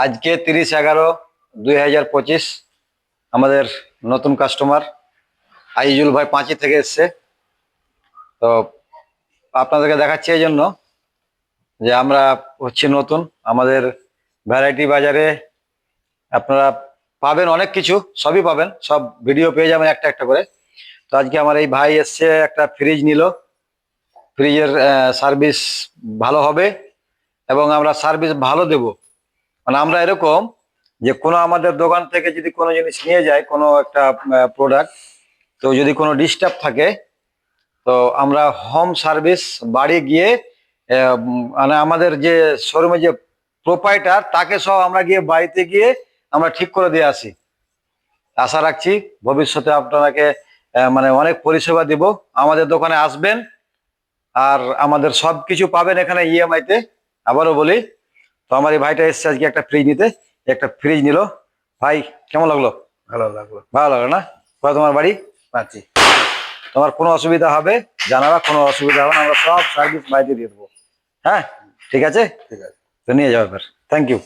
আজকে 30/11/2025 আমাদের নতুন কাস্টমার আইজুল ভাই পাঁচি থেকে এসছে। তো আপনাদেরকে দেখাচ্ছি এই জন্য যে আমরা হচ্ছে নতুন, আমাদের ভ্যারাইটি বাজারে আপনারা পাবেন অনেক কিছু, সবই পাবেন, সব ভিডিও পেয়ে যাবেন একটা একটা করে। তো আজকে আমার এই ভাই এসছে, একটা ফ্রিজ নিল। ফ্রিজের সার্ভিস ভালো হবে এবং আমরা সার্ভিস ভালো দেব। মানে আমরা এরকম যে কোনো আমাদের দোকান থেকে যদি কোনো জিনিস নিয়ে যায়, কোনো একটা প্রোডাক্ট, তো যদি কোনো ডিস্টার্ব থাকে, তো আমরা হোম সার্ভিস বাড়ি গিয়ে মানে আমাদের যে শোরুমে যে প্রোপাইটার তাকে সব আমরা গিয়ে বাড়িতে গিয়ে আমরা ঠিক করে দিয়ে আসি। আশা রাখছি ভবিষ্যতে আপনাকে মানে অনেক পরিষেবা দিব। আমাদের দোকানে আসবেন আর আমাদের সব কিছু পাবেন এখানে ইএমআই তে। আবারও বলি, তো আমার এই ভাইটা এসছে আজকে একটা ফ্রিজ নিতে, একটা ফ্রিজ নিল। ভাই কেমন লাগলো? ভালো লাগলো। ভালো লাগলো না? কোথায় তোমার বাড়ি? পাচ্ছি। তোমার কোনো অসুবিধা হবে জানাবা, কোনো অসুবিধা হবে না, আমরা সব সার্ভিস বাড়িতে দিয়ে দেবো। হ্যাঁ, ঠিক আছে, ঠিক আছে। তো নিয়ে যাও এবার। Thank you.